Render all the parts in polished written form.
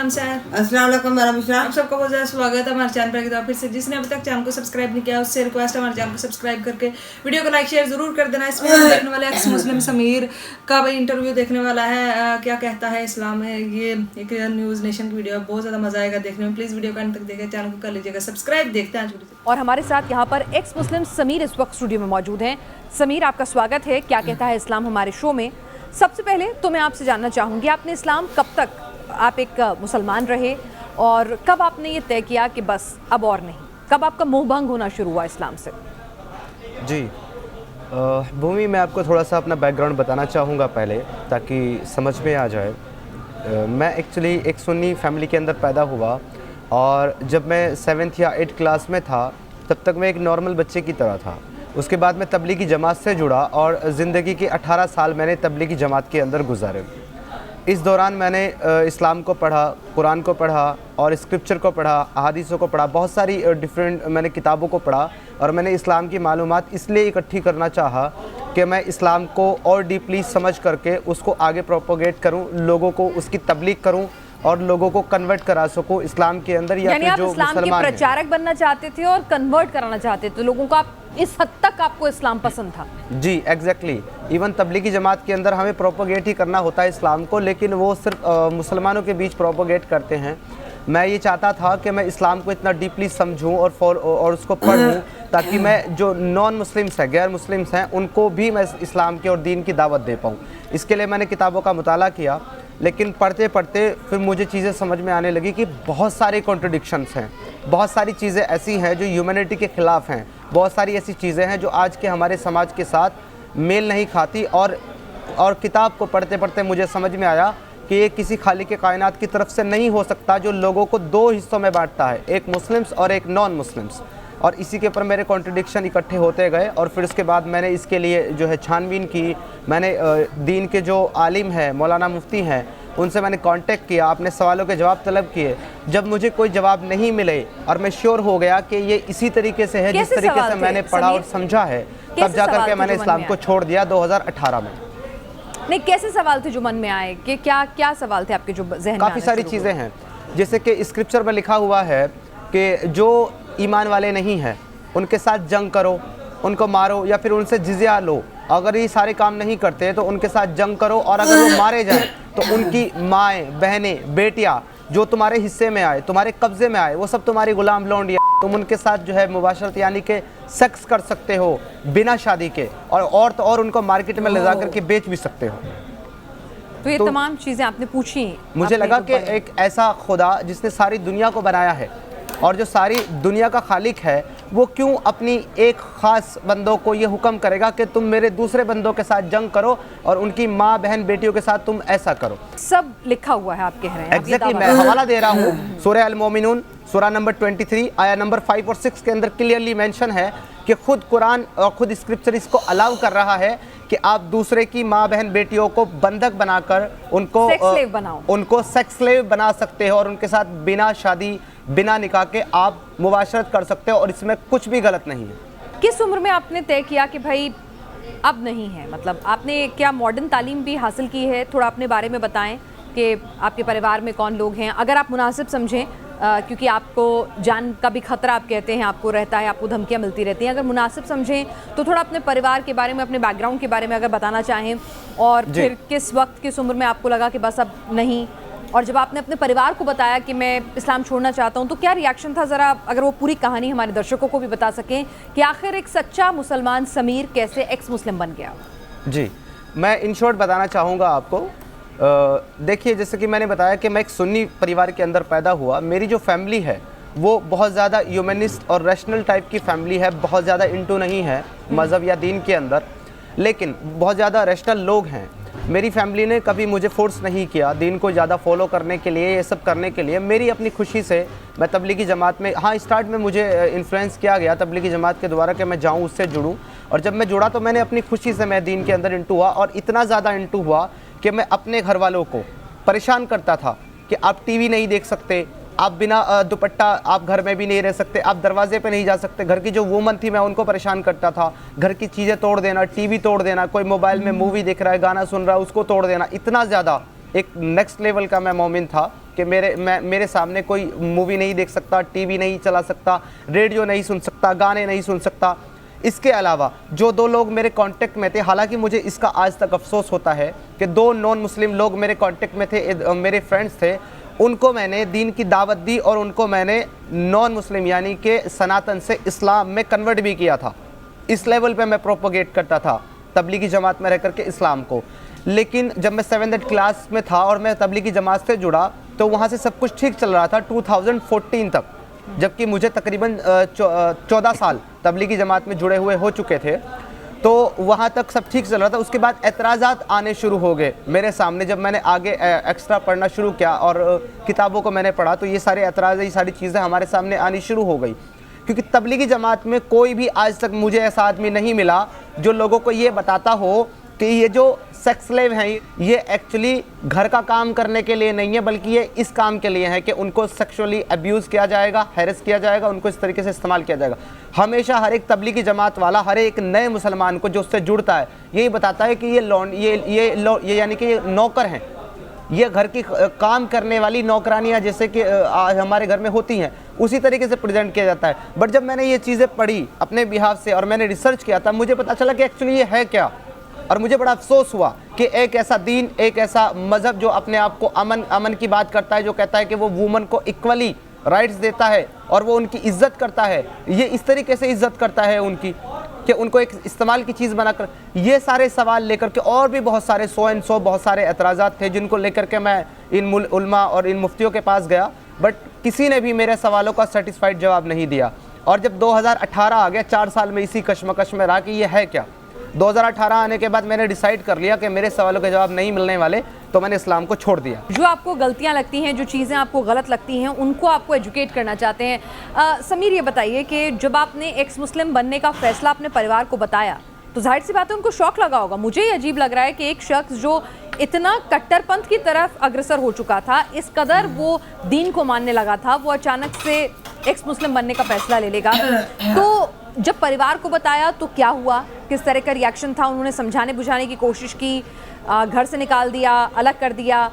Sir. अस्सलाम वालेकुम मेरा मिश्रा। आप सबको बहुत ज़्यादा स्वागत है हमारे चैनल पर एक बार फिर से। जिसने अभी तक चैनल को सब्सक्राइब नहीं किया उससे रिक्वेस्ट है हमारे चैनल को सब्सक्राइब करके वीडियो को लाइक शेयर जरूर कर देना। इसमें हम देखने वाले एक्स मुस्लिम समीर का भाई इंटरव्यू देखने वाला है, क्या कहता है इस्लाम में। ये एक न्यूज़ नेशन की वीडियो है, बहुत ज़्यादा मजा आएगा देखने में। प्लीज़ वीडियो को अंत तक देखें, चैनल को कर लीजिएगा सब्सक्राइब। देखते हैं आज वीडियो। और हमारे साथ यहाँ पर एक्स मुस्लिम समीर इस वक्त स्टूडियो में मौजूद हैं। समीर, आपका स्वागत है क्या कहता है इस्लाम हमारे शो में। सबसे पहले तो मैं आपसे जानना चाहूँगी, आपने इस्लाम कब तक आप एक मुसलमान रहे और कब आपने ये तय किया कि बस अब और नहीं, कब आपका मोह भंग होना शुरू हुआ इस्लाम से? जी भूमि, मैं आपको थोड़ा सा अपना बैकग्राउंड बताना चाहूँगा पहले, ताकि समझ में आ जाए। मैं एक्चुअली एक सुन्नी फैमिली के अंदर पैदा हुआ और जब मैं 7th या 8th क्लास में था तब तक मैं एक नॉर्मल बच्चे की तरह था। उसके बाद मैं तबलीगी जमात से जुड़ा और ज़िंदगी के 18 साल मैंने तबलीगी जमात के अंदर गुजारे। इस दौरान मैंने इस्लाम को पढ़ा, कुरान को पढ़ा और स्क्रिप्चर को पढ़ा, अहादीसों को पढ़ा, बहुत सारी डिफरेंट मैंने किताबों को पढ़ा। और मैंने इस्लाम की मालूमात इसलिए इकट्ठी करना चाहा कि मैं इस्लाम को और डीपली समझ करके उसको आगे प्रोपोगेट करूं, लोगों को उसकी तबलीग करूं और लोगों को कन्वर्ट करा सकूं इस्लाम के अंदर। या फिर जो इस्लाम के प्रचारक बनना चाहते थे और कन्वर्ट कराना चाहते थे लोगों को। आप इस हद तक आपको इस्लाम पसंद था? जी एग्जैक्टली। इवन तबलीगी जमात के अंदर हमें प्रोपोगेट ही करना होता है इस्लाम को, लेकिन वो सिर्फ मुसलमानों के बीच प्रोपोगेट करते हैं। मैं ये चाहता था कि मैं इस्लाम को इतना डीपली समझूं और उसको पढ़ूं, ताकि मैं जो नॉन मुस्लिम्स हैं, गैर मुस्लिम्स हैं, उनको भी मैं इस्लाम के और दीन की दावत दे पाऊँ। इसके लिए मैंने किताबों का मुताला किया, लेकिन पढ़ते पढ़ते फिर मुझे चीज़ें समझ में आने लगी कि बहुत सारे कॉन्ट्रडिक्शंस हैं, बहुत सारी चीज़ें ऐसी हैं जो ह्यूमैनिटी के ख़िलाफ़ हैं, बहुत सारी ऐसी चीज़ें हैं जो आज के हमारे समाज के साथ मेल नहीं खाती। और किताब को पढ़ते पढ़ते मुझे समझ में आया कि ये किसी खालिक कायनात की तरफ से नहीं हो सकता जो लोगों को दो हिस्सों में बांटता है, एक मुस्लिम्स और एक नॉन मुस्लिम्स। और इसी के ऊपर मेरे कॉन्ट्रडिक्शन इकट्ठे होते गए और फिर उसके बाद मैंने इसके लिए जो है छानबीन की। मैंने दीन के जो आलिम हैं, मौलाना मुफ्ती हैं, उनसे मैंने कांटेक्ट किया, अपने सवालों के जवाब तलब किए। जब मुझे कोई जवाब नहीं मिले और मैं श्योर हो गया कि ये इसी तरीके से है जिस तरीके से मैंने पढ़ा और समझा है, तब जाकर के मैंने इस्लाम को छोड़ दिया 2018 में। नहीं, कैसे सवाल थे जो मन में आए कि क्या क्या सवाल थे आपके जो ज़हन में? काफ़ी सारी चीज़ें हैं, जैसे कि स्क्रिप्चर में लिखा हुआ है कि जो ईमान वाले नहीं हैं उनके साथ जंग करो, उनको मारो या फिर उनसे जिज़िया लो। अगर ये सारे काम नहीं करते तो उनके साथ जंग करो, और अगर वो मारे जाएं तो उनकी माएँ, बहनें, बेटियाँ जो तुम्हारे हिस्से में आए, तुम्हारे कब्ज़े में आए, वो सब तुम्हारी गुलाम लौंडियाँ। तुम उनके साथ जो है मुबाशरत यानी कि सेक्स कर सकते हो बिना शादी के, और उनको मार्केट में ले जा करके बेच भी सकते हो। तो ये तमाम चीज़ें आपने पूछी। मुझे लगा कि एक ऐसा खुदा जिसने सारी दुनिया को बनाया है और जो सारी दुनिया का खालिक है, वो क्यों अपनी एक ख़ास बंदों को ये हुक्म करेगा कि तुम मेरे दूसरे बंदों के साथ जंग करो और उनकी माँ, बहन, बेटियों के साथ तुम ऐसा करो। सब लिखा हुआ है, आप कह रहे हैं। एग्जैक्टली, मैं हवाला दे रहा हूँ। सूरह अल-मोमिनून सूरह नंबर 23 आया नंबर 5 और 6 के अंदर क्लियरली मेंशन है कि खुद कुरान और खुद स्क्रिप्चर इसको अलाउ कर रहा है कि आप दूसरे की माँ, बहन, बेटियों को बंधक बनाकर उनको सेक्स स्लेव बना सकते हो और उनके साथ बिना शादी, बिना निकाह के आप मुबाशरत कर सकते हो, और इसमें कुछ भी गलत नहीं है। किस उम्र में आपने तय किया कि भाई अब नहीं है? मतलब आपने क्या मॉडर्न तालीम भी हासिल की है? थोड़ा अपने बारे में बताएं कि आपके परिवार में कौन लोग हैं, अगर आप मुनासिब समझें, क्योंकि आपको जान का भी खतरा आप कहते हैं आपको रहता है, आपको धमकियां मिलती रहती हैं। अगर मुनासिब समझें तो थोड़ा अपने परिवार के बारे में, अपने बैकग्राउंड के बारे में अगर बताना चाहें, और फिर किस वक्त, किस उम्र में आपको लगा कि बस अब नहीं, और जब आपने अपने परिवार को बताया कि मैं इस्लाम छोड़ना चाहता हूं, तो क्या रिएक्शन था? ज़रा अगर वो पूरी कहानी हमारे दर्शकों को भी बता सकें कि आखिर एक सच्चा मुसलमान समीर कैसे एक्स मुस्लिम बन गया। जी, मैं इन शॉर्ट बताना चाहूँगा आपको। देखिए, जैसे कि मैंने बताया कि मैं एक सुन्नी परिवार के अंदर पैदा हुआ। मेरी जो फैमिली है वो बहुत ज़्यादा ह्यूमनिस्ट और रैशनल टाइप की फैमिली है, बहुत ज़्यादा इंटू नहीं है मज़हब या दीन के अंदर, लेकिन बहुत ज़्यादा रैशनल लोग हैं। मेरी फैमिली ने कभी मुझे फोर्स नहीं किया दीन को ज़्यादा फॉलो करने के लिए, ये सब करने के लिए। मेरी अपनी खुशी से मैं तबलीगी जमात में, हाँ स्टार्ट में मुझे इन्फ्लुएंस किया गया तबलीगी जमात के द्वारा कि मैं जाऊँ, उससे जुड़ूँ, और जब मैं जुड़ा तो मैंने अपनी खुशी से मैं दीन के अंदर इंटू हुआ, और इतना ज़्यादा इंटू हुआ कि मैं अपने घर वालों को परेशान करता था कि आप टीवी नहीं देख सकते, आप बिना दुपट्टा आप घर में भी नहीं रह सकते, आप दरवाजे पे नहीं जा सकते। घर की जो वूमन थी मैं उनको परेशान करता था, घर की चीज़ें तोड़ देना, टीवी तोड़ देना, कोई मोबाइल में मूवी देख रहा है, गाना सुन रहा है, उसको तोड़ देना। इतना ज़्यादा एक नेक्स्ट लेवल का मैं मोमिन था कि मेरे सामने कोई मूवी नहीं देख सकता, टीवी नहीं चला सकता, रेडियो नहीं सुन सकता, गाने नहीं सुन सकता। इसके अलावा जो 2 लोग मेरे कांटेक्ट में थे, हालांकि मुझे इसका आज तक अफसोस होता है कि 2 नॉन मुस्लिम लोग मेरे कांटेक्ट में थे, मेरे फ्रेंड्स थे, उनको मैंने दीन की दावत दी और उनको मैंने नॉन मुस्लिम यानी कि सनातन से इस्लाम में कन्वर्ट भी किया था। इस लेवल पे मैं प्रोपोगेट करता था तबलीगी जमात में रह करके इस्लाम को। लेकिन जब मैं 7th क्लास में था और मैं तबलीगी जमात से जुड़ा तो वहाँ से सब कुछ ठीक चल रहा था 2014 तक, जबकि मुझे तकरीबन 14 साल तबलीगी जमात में जुड़े हुए हो चुके थे, तो वहाँ तक सब ठीक चल रहा था। उसके बाद एतराज़ात आने शुरू हो गए मेरे सामने। जब मैंने आगे एक्स्ट्रा पढ़ना शुरू किया और किताबों को मैंने पढ़ा तो ये सारे एतराज़, ये सारी चीज़ें हमारे सामने आनी शुरू हो गई। क्योंकि तबलीगी जमात में कोई भी आज तक मुझे ऐसा आदमी नहीं मिला जो लोगों को ये बताता हो कि ये जो सेक्स स्लेव हैं ये एक्चुअली घर का काम करने के लिए नहीं है, बल्कि ये इस काम के लिए है कि उनको सेक्सुअली अब्यूज़ किया जाएगा, हैरेस किया जाएगा, उनको इस तरीके से इस्तेमाल किया जाएगा। हमेशा हर एक तबलीगी जमात वाला हर एक नए मुसलमान को जो उससे जुड़ता है यही बताता है कि ये यानी कि ये नौकर हैं, ये घर की काम करने वाली नौकरानियाँ जैसे कि हमारे घर में होती हैं उसी तरीके से प्रेजेंट किया जाता है। बट जब मैंने ये चीज़ें पढ़ी अपने बिहाफ से और मैंने रिसर्च किया था, मुझे पता चला कि एक्चुअली ये है क्या। और मुझे बड़ा अफसोस हुआ कि एक ऐसा दीन, एक ऐसा मज़हब जो अपने आप को अमन की बात करता है, जो कहता है कि वो वुमन को इक्वली राइट्स देता है और वो उनकी इज़्ज़त करता है, ये इस तरीके से इज़्ज़त करता है उनकी कि उनको एक इस्तेमाल की चीज़ बनाकर। ये सारे सवाल लेकर के और भी बहुत सारे 100 बहुत सारे एतराज़ात थे जिनको लेकर के मैं इन उलमा और इन मुफ्तियों के पास गया, बट किसी ने भी मेरे सवालों का सेटिस्फाइड जवाब नहीं दिया। और जब 2018 आ गया, 4 साल में इसी कश्मकश में रहा कि ये है क्या। 2018 आने के बाद मैंने डिसाइड कर लिया कि मेरे सवालों के जवाब नहीं मिलने वाले, तो मैंने इस्लाम को छोड़ दिया। जो आपको गलतियां लगती हैं, जो चीज़ें आपको गलत लगती हैं, उनको आपको एजुकेट करना चाहते हैं। समीर, ये बताइए कि जब आपने एक्स मुस्लिम बनने का फैसला अपने परिवार को बताया तो जाहिर सी बात है उनको शौक लगा होगा। मुझे ये अजीब लग रहा है कि एक शख्स जो इतना कट्टरपंथ की तरफ अग्रसर हो चुका था, इस कदर वो दीन को मानने लगा था, वो अचानक से एक्स मुस्लिम बनने का फैसला ले लेगा। तो जब परिवार को बताया तो क्या हुआ, किस तरह का रिएक्शन था? उन्होंने समझाने बुझाने की कोशिश की, घर से निकाल दिया, अलग कर दिया,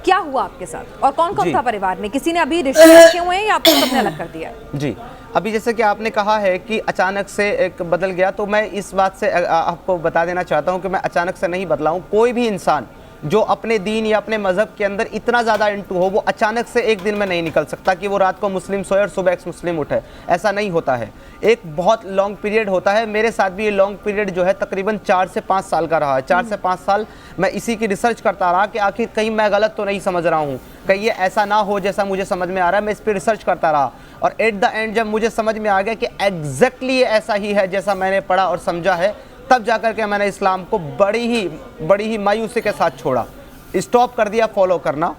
क्या हुआ आपके साथ? और कौन कौन था परिवार में? किसी ने अभी रिश्ते रखे हुए हैं या आपको सबने अलग कर दिया? जी, अभी जैसे कि आपने कहा है कि अचानक से एक बदल गया, तो मैं इस बात से आपको बता देना चाहता हूँ कि मैं अचानक से नहीं बदला हूँ। कोई भी इंसान जो अपने दीन या अपने मज़हब के अंदर इतना ज़्यादा इंटू हो, वो अचानक से एक दिन में नहीं निकल सकता कि वो रात को मुस्लिम सोए और सुबह एक्स मुस्लिम उठे। ऐसा नहीं होता है, एक बहुत लॉन्ग पीरियड होता है। मेरे साथ भी ये लॉन्ग पीरियड जो है तकरीबन 4 से 5 साल का रहा है। 4 से 5 साल मैं इसी की रिसर्च करता रहा कि आखिर कहीं मैं गलत तो नहीं समझ रहा हूँ, कहीं ये ऐसा ना हो जैसा मुझे समझ में आ रहा है। मैं इस पर रिसर्च करता रहा और एट द एंड जब मुझे समझ में आ गया कि एग्जैक्टली ये ऐसा ही है जैसा मैंने पढ़ा और समझा है, तब जाकर के मैंने इस्लाम को बड़ी ही मायूसी के साथ छोड़ा, स्टॉप कर दिया फॉलो करना।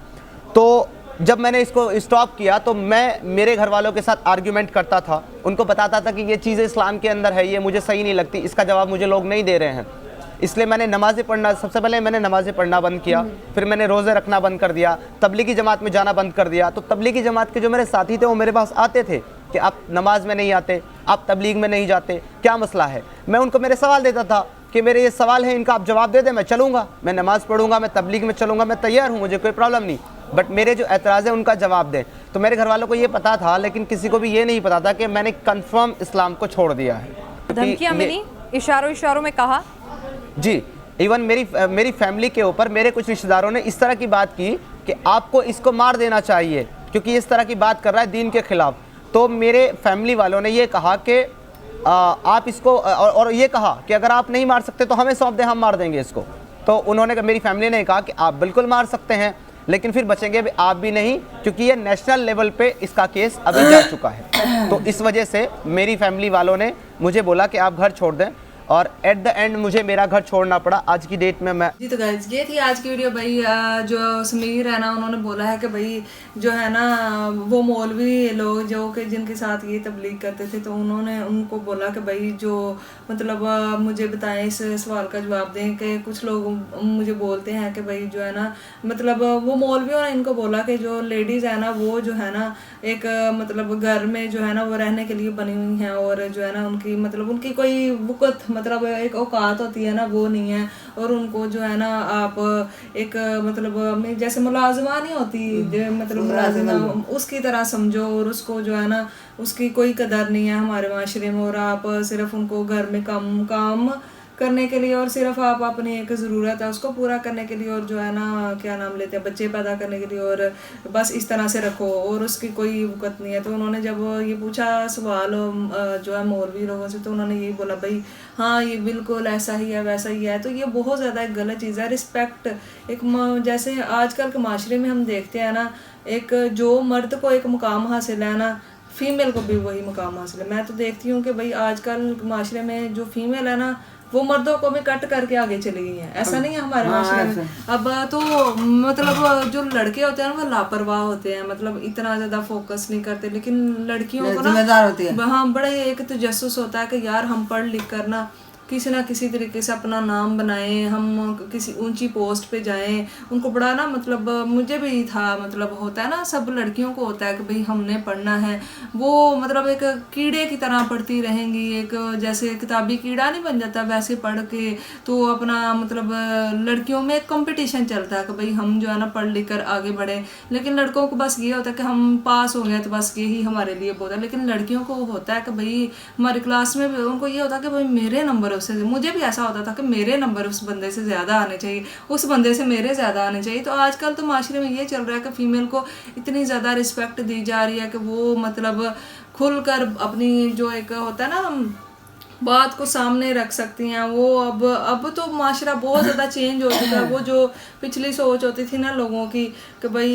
तो जब मैंने इसको स्टॉप किया तो मैं मेरे घर वालों के साथ आर्ग्यूमेंट करता था, उनको बताता था कि ये चीज़ें इस्लाम के अंदर है, ये मुझे सही नहीं लगती, इसका जवाब मुझे लोग नहीं दे रहे हैं। इसलिए मैंने नमाज़ें पढ़ना, सबसे पहले मैंने नमाज़ें पढ़ना बंद किया, फिर मैंने रोज़े रखना बंद कर दिया, तबलीगी जमात में जाना बंद कर दिया। तो तबलीगी जमात के जो मेरे साथी थे वो मेरे पास आते थे कि आप नमाज में नहीं आते, आप तबलीग में नहीं जाते, क्या मसला है? मैं उनको मेरे सवाल देता था कि मेरे ये सवाल है, इनका आप जवाब दे दें, मैं चलूँगा, मैं नमाज़ पढ़ूंगा, मैं तबलीग में चलूँगा, मैं तैयार हूँ, मुझे कोई प्रॉब्लम नहीं, बट मेरे जो एतराज़ है उनका जवाब दें। तो मेरे घर वालों को ये पता था, लेकिन किसी को भी ये नहीं पता था कि मैंने कंफर्म इस्लाम को छोड़ दिया है। धमकियाँ मिली, इशारों में कहा? जी, इवन मेरी फैमिली के ऊपर मेरे कुछ रिश्तेदारों ने इस तरह की बात की कि आपको इसको मार देना चाहिए क्योंकि इस तरह की बात कर रहा है दीन के खिलाफ। तो मेरे फैमिली वालों ने ये कहा कि आप इसको और ये कहा कि अगर आप नहीं मार सकते तो हमें सौंप दें, हम मार देंगे इसको। तो उन्होंने, मेरी फैमिली ने कहा कि आप बिल्कुल मार सकते हैं, लेकिन फिर बचेंगे आप भी नहीं, क्योंकि ये नेशनल लेवल पे इसका केस अभी जा चुका है। तो इस वजह से मेरी फैमिली वालों ने मुझे बोला कि आप घर छोड़ दें और एट द एंड मुझे मेरा घर छोड़ना पड़ा आज की डेट में। मैं जी, तो गाइस ये थी आज की वीडियो। भाई जो समीर है ना, उन्होंने बोला है कि भाई जो है ना वो मौलवी लोग जो कि जिनके साथ ये तबलीग करते थे, तो उन्होंने उनको बोला कि भाई जो मतलब मुझे बताएं, इस सवाल का जवाब दें कि कुछ लोग मुझे बोलते हैं कि भाई जो है ना मतलब वो मौलवियों ने इनको बोला कि जो लेडीज़ है ना वो जो है ना एक मतलब घर में जो है ना वो रहने के लिए बनी हुई हैं और जो है ना उनकी मतलब उनकी कोई वक़्त मतलब एक औकात होती है ना वो नहीं है, और उनको जो है ना आप एक मतलब जैसे मुलाजमा नहीं होती मतलब मुलाजिमा उसकी तरह समझो, और उसको जो है ना उसकी कोई कदर नहीं है हमारे माशरे में, और आप सिर्फ उनको घर में काम करने के लिए, और सिर्फ आप अपनी एक ज़रूरत है उसको पूरा करने के लिए, और जो है ना क्या नाम लेते हैं बच्चे पैदा करने के लिए, और बस इस तरह से रखो, और उसकी कोई वक़्त नहीं है। तो उन्होंने जब ये पूछा सवाल जो है मौलवी लोगों से, तो उन्होंने यही बोला भाई हाँ ये बिल्कुल ऐसा ही है वैसा ही है। तो ये बहुत ज़्यादा एक गलत चीज़ है। रिस्पेक्ट एक जैसे आजकल के माशरे में हम देखते हैं ना, एक जो मर्द को एक मुकाम हासिल है ना, फीमेल को भी वही मुकाम हासिल है। मैं तो देखती हूँ कि भाई आजकल माशरे में जो फीमेल है ना वो मर्दों को भी कट करके आगे चली गई हैं। ऐसा नहीं है हमारे माशरे में। अब तो मतलब जो लड़के होते हैं ना वो लापरवाह होते हैं, मतलब इतना ज्यादा फोकस नहीं करते, लेकिन लड़कियों को ना हाँ बड़े एक तजस्सुस होता है कि यार हम पढ़ लिख कर ना किसी तरीके से अपना नाम बनाएं, हम किसी ऊंची पोस्ट पे जाएं। उनको बड़ा ना मतलब मुझे भी था, मतलब होता है ना सब लड़कियों को होता है कि भाई हमने पढ़ना है, वो मतलब एक कीड़े की तरह पढ़ती रहेंगी, एक जैसे किताबी कीड़ा नहीं बन जाता वैसे पढ़ के। तो अपना मतलब लड़कियों में एक कंपटीशन चलता है कि भाई हम जो है ना पढ़ लिख कर आगे बढ़े, लेकिन लड़कों को बस ये होता है कि हम पास हो गए तो बस यही हमारे लिए बहुत है। लेकिन लड़कियों को होता है कि भाई हमारी क्लास में उनको ये होता है कि भाई मेरे नंबर उससे, मुझे भी ऐसा होता था कि मेरे नंबर उस बंदे से ज़्यादा आने चाहिए, उस बंदे से मेरे ज़्यादा आने चाहिए। तो आजकल तो माशरे में ये चल रहा है कि फ़ीमेल को इतनी ज़्यादा रिस्पेक्ट दी जा रही है कि वो मतलब खुलकर अपनी जो एक होता है ना बात को सामने रख सकती हैं। वो अब तो माशरा बहुत ज़्यादा चेंज हो चुका है। वो जो पिछली सोच होती थी ना लोगों की कि भाई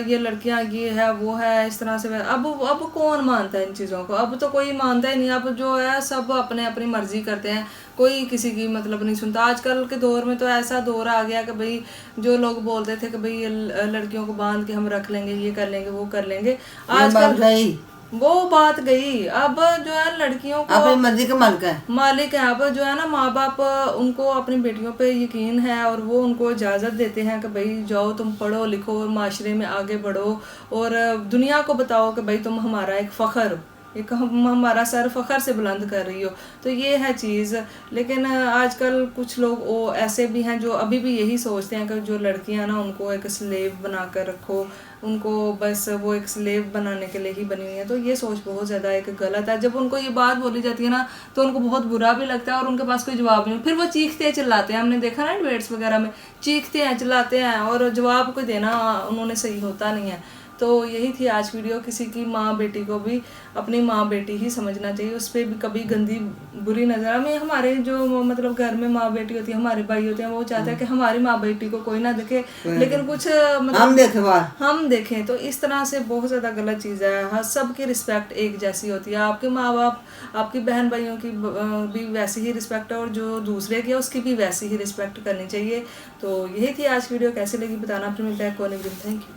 ये लड़कियां ये है वो है इस तरह से, अब कौन मानता है इन चीज़ों को? अब तो कोई मानता ही नहीं। अब जो है सब अपने अपनी मर्जी करते हैं, कोई किसी की मतलब नहीं सुनता। आजकल के दौर में तो ऐसा दौर आ गया कि भाई जो लोग बोलते थे कि भाई लड़कियों को बांध के हम रख लेंगे, ये कर लेंगे वो कर लेंगे, आजकल वो बात गई। अब जो है लड़कियों को अपनी मर्जी का मालिक है। अब जो है ना माँ बाप उनको अपनी बेटियों पे यकीन है, और वो उनको इजाज़त देते हैं कि भाई जाओ तुम पढ़ो लिखो और माशरे में आगे बढ़ो, और दुनिया को बताओ कि भाई तुम हमारा एक फ़ख्र हो, एक हमारा सर फखर से बुलंद कर रही हो। तो ये है चीज़। लेकिन आजकल कुछ लोग वो ऐसे भी हैं जो अभी भी यही सोचते हैं कि जो लड़कियां ना उनको एक स्लेव बना कर रखो, उनको बस वो एक स्लेव बनाने के लिए ही बनी हुई है। तो ये सोच बहुत ज़्यादा एक गलत है। जब उनको ये बात बोली जाती है ना तो उनको बहुत बुरा भी लगता है, और उनके पास कोई जवाब नहीं, फिर वो चीखते चिल्लाते हैं। हमने देखा ना डिबेट्स वगैरह में चीखते हैं चिल्लाते हैं, और जवाब कोई देना उन्होंने सही होता नहीं है। तो यही थी आज वीडियो। किसी की माँ बेटी को भी अपनी माँ बेटी ही समझना चाहिए, उस पर भी कभी गंदी बुरी नज़र हमें। हमारे जो मतलब घर में माँ बेटी होती है, हमारे भाई होते हैं, वो चाहते हैं कि हमारी माँ बेटी को कोई ना देखे, लेकिन कुछ मतलब हम देखें। तो इस तरह से बहुत ज़्यादा गलत चीज़ है। हर सबकी रिस्पेक्ट एक जैसी होती है। आपके माँ बाप आपकी बहन भाइयों की भी वैसी ही रिस्पेक्ट है, और जो दूसरे की है उसकी भी वैसी ही रिस्पेक्ट करनी चाहिए। तो यही थी आज वीडियो। कैसे लगी बताना। फिर मिलता है कॉल। Thank you.